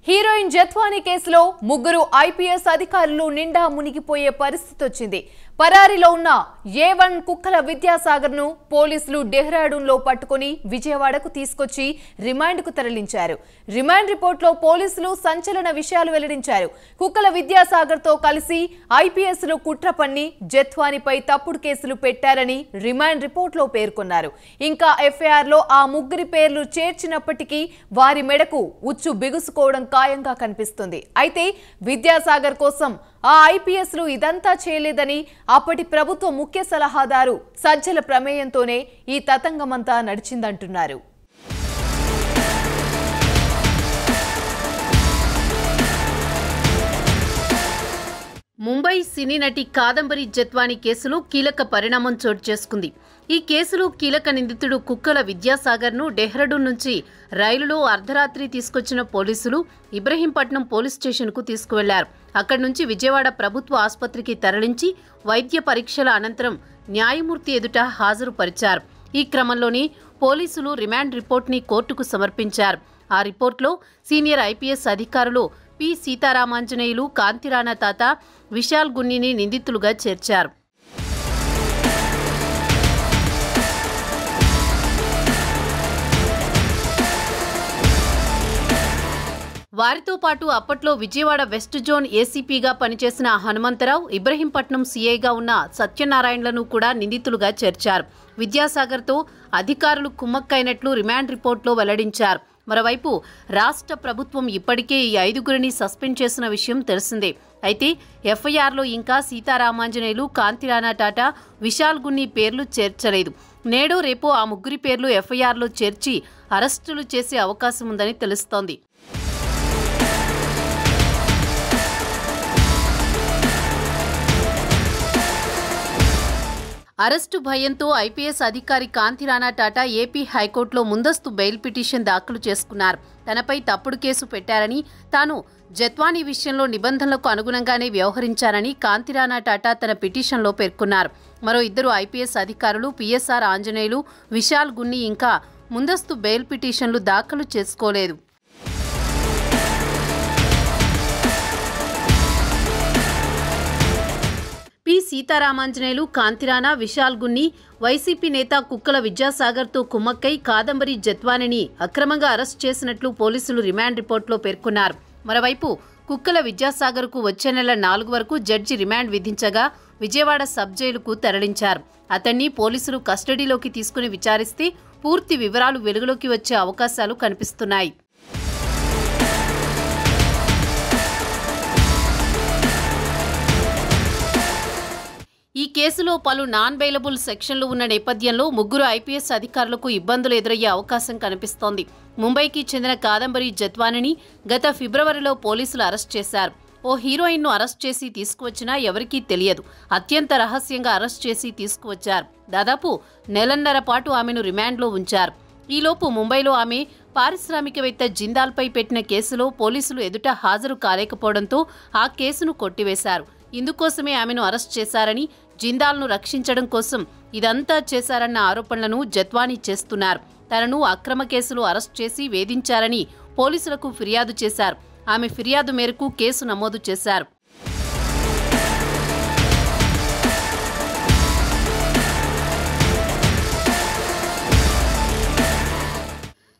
Heroine Jethwani కేసులో ముగ్గురు IPS అధికారులు నిండా మునిగిపోయే పరిస్థితి వచ్చింది. పరారీలో ఉన్న A1 కుక్కల విద్యాసాగర్ ను పోలీసులు డెహ్రాడూన్ లో పట్టుకొని విజయవాడకు తీసుకొచ్చి రిమాండ్ కు తరలించారు. రిమాండ్ రిపోర్ట్ లో పోలీసులు సంచలన విషయాలు వెల్లడించారు. కుక్కల విద్యాసాగర్ తో కలిసి ఐపీఎస్ లు కుట్ర పన్ని జత్వానిపై తప్పుడు కేసులు పెట్టారని రిమాండ్ రిపోర్ట్ లో పేర్కొన్నారు. ఇంకా ఎఫ్ఐఆర్ లో ఆ ముగ్గురి పేర్లు చేర్చినప్పటికీ వారి మెడకు ఉచ్చు బిగుసుకోవడం ఖాయంగా కనిపిస్తుంది. అయితే విద్యాసాగర్ కోసం ఆ ఐపీఎస్ లు ఇదంతా చేయలేదని అప్పటి ప్రభుత్వ ముఖ్య సలహాదారు సజ్జల ప్రమేయంతోనే ఈ తతంగమంతా నడిచిందంటున్నారు. ముంబై సినీ నటి కాదంబరి జత్వాని కేసులో కీలక పరిణామం చోటు చేసుకుంది. ఈ కేసులో కీలక నిందితుడు కుక్కల విద్యాసాగర్ ను డెహ్రాడూన్ నుంచి రైలులో అర్ధరాత్రి తీసుకొచ్చిన పోలీసులు ఇబ్రహీంపట్నం పోలీస్ స్టేషన్ కు తీసుకువెళ్లారు. అక్కడి నుంచి విజయవాడ ప్రభుత్వ ఆసుపత్రికి తరలించి వైద్య పరీక్షల అనంతరం న్యాయమూర్తి ఎదుట హాజరుపరిచారు. ఈ క్రమంలోనే పోలీసులు రిమాండ్ రిపోర్ట్ ని కోర్టుకు సమర్పించారు. ఆ రిపోర్ట్లో సీనియర్ ఐపీఎస్ అధికారులు పి సీతారామాంజనేయులు, కాంతిరాణా తాత, విశాల్ గున్నిని నిందితులుగా చేర్చారు. వారితో పాటు అప్పట్లో విజయవాడ వెస్ట్ జోన్ ఏసీపీగా పనిచేసిన హనుమంతరావు, ఇబ్రహీంపట్నం సీఐగా ఉన్న సత్యనారాయణలను కూడా నిందితులుగా చేర్చారు. విద్యాసాగర్తో అధికారులు కుమ్మక్కైనట్లు రిమాండ్ రిపోర్ట్లో వెల్లడించారు. మరోవైపు రాష్ట్ర ప్రభుత్వం ఇప్పటికే ఈ 5గురిని సస్పెండ్ చేసిన విషయం తెలిసిందే. అయితే ఎఫ్ఐఆర్లో ఇంకా సీతారామాంజనేయులు, కాంతిరాణా టాటా, విశాల్ గున్ని పేర్లు చేర్చలేదు. నేడో రేపో ఆ ముగ్గురి పేర్లు ఎఫ్ఐఆర్లో చేర్చి అరెస్టులు చేసే అవకాశం ఉందని తెలుస్తోంది. అరెస్టు భయంతో ఐపీఎస్ అధికారి కాంతిరాణా టాటా ఏపీ హైకోర్టులో ముందస్తు బెయిల్ పిటిషన్ దాఖలు చేసుకున్నారు. తనపై తప్పుడు కేసు పెట్టారని, తాను జత్వాని విషయంలో నిబంధనలకు అనుగుణంగానే వ్యవహరించారని కాంతిరాణా టాటా తన పిటిషన్లో పేర్కొన్నారు. మరో 2 ఐపీఎస్ అధికారులు పిఎస్ఆర్ ఆంజనేయులు, విశాల్ గున్ని ఇంకా ముందస్తు బెయిల్ పిటిషన్లు దాఖలు చేసుకోలేదు. పి సీతారామాంజనేయులు, కాంతిరాణా, విశాల్ గున్ని వైసీపీ నేత కుక్కల విద్యాసాగర్తో కుమ్మక్కై కాదంబరి జత్వానిని అక్రమంగా అరెస్ట్ చేసినట్లు పోలీసులు రిమాండ్ రిపోర్ట్లో పేర్కొన్నారు. మరోవైపు కుక్కల విద్యాసాగర్కు వచ్చే నెల 4 వరకు జడ్జి రిమాండ్ విధించగా విజయవాడ సబ్ జైలుకు తరలించారు. అతన్ని పోలీసులు కస్టడీలోకి తీసుకుని విచారిస్తే పూర్తి వివరాలు వెలుగులోకి వచ్చే అవకాశాలు కనిపిస్తున్నాయి. ఈ కేసులో పలు నాన్ బెయిలబుల్ సెక్షన్లు ఉన్న నేపథ్యంలో ముగ్గురు ఐపీఎస్ అధికారులకు ఇబ్బందులు ఎదురయ్యే అవకాశం కనిపిస్తోంది. ముంబైకి చెందిన కాదంబరి జత్వానిని గత ఫిబ్రవరిలో పోలీసులు అరెస్ట్ చేశారు. ఓ హీరోయిన్ను అరెస్ట్ చేసి తీసుకువచ్చినా ఎవరికీ తెలియదు. అత్యంత రహస్యంగా అరెస్ట్ చేసి తీసుకువచ్చారు. దాదాపు నెలన్నర పాటు ఆమెను రిమాండ్లో ఉంచారు. ఈలోపు ముంబైలో ఆమె పారిశ్రామికవేత్త జిందాల్పై పెట్టిన కేసులో పోలీసులు ఎదుట హాజరు కాలేకపోవడంతో ఆ కేసును కొట్టివేశారు. ఇందుకోసమే ఆమెను అరెస్ట్ చేశారని, జిందాల్ను రక్షించడం కోసం ఇదంతా చేశారన్న ఆరోపణలను జత్వాని చేస్తున్నారు. తనను అక్రమ కేసులో అరెస్ట్ చేసి వేధించారని పోలీసులకు ఫిర్యాదు చేశారు. ఆమె ఫిర్యాదు మేరకు కేసు నమోదు చేశారు.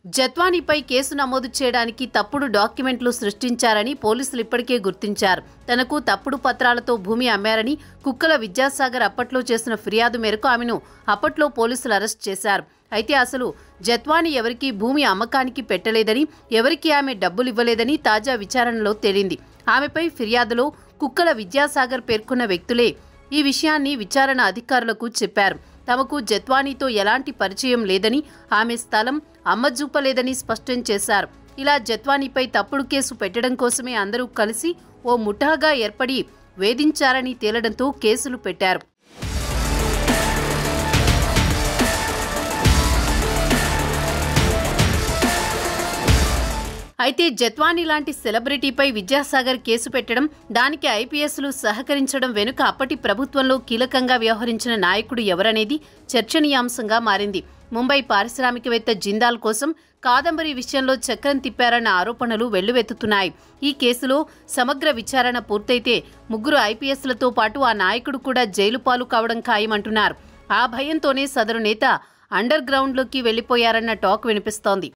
జత్వానిపై కేసు నమోదు చేయడానికి తప్పుడు డాక్యుమెంట్లు సృష్టించారని పోలీసులు ఇప్పటికే గుర్తించారు. తనకు తప్పుడు పత్రాలతో భూమి అమ్మారని కుక్కల విద్యాసాగర్ అప్పట్లో చేసిన ఫిర్యాదు మేరకు ఆమెను అప్పట్లో పోలీసులు అరెస్ట్ చేశారు. అయితే అసలు జత్వాని ఎవరికీ భూమి అమ్మకానికి పెట్టలేదని, ఎవరికీ ఆమె డబ్బులు ఇవ్వలేదని తాజా విచారణలో తేలింది. ఆమెపై ఫిర్యాదులో కుక్కల విద్యాసాగర్ పేర్కొన్న వ్యక్తులే ఈ విషయాన్ని విచారణ అధికారులకు చెప్పారు. తమకు జత్వానితో ఎలాంటి పరిచయం లేదని, ఆమె స్థలం అమ్మజూపలేదని స్పష్టం చేశారు. ఇలా జత్వానిపై తప్పుడు కేసు పెట్టడం కోసమే అందరూ కలిసి ఓ ముఠాగా ఏర్పడి వేధించారని తేలడంతో కేసులు పెట్టారు. అయితే జత్వాని లాంటి సెలబ్రిటీపై విద్యాసాగర్ కేసు పెట్టడం, దానికి ఐపీఎస్లు సహకరించడం వెనుక అప్పటి ప్రభుత్వంలో కీలకంగా వ్యవహరించిన నాయకుడు ఎవరనేది చర్చనీయాంశంగా మారింది. ముంబై పారిశ్రామికవేత్త జిందాల్ కోసం కాదంబరి విషయంలో చక్రం తిప్పారన్న ఆరోపణలు వెల్లువెత్తుతున్నాయి. ఈ కేసులో సమగ్ర విచారణ పూర్తయితే ముగ్గురు ఐపీఎస్లతో పాటు ఆ నాయకుడు కూడా జైలు పాలు కావడం ఖాయమంటున్నారు. ఆ భయంతోనే సదరు నేత అండర్ గ్రౌండ్లోకి వెళ్లిపోయారన్న టాక్ వినిపిస్తోంది.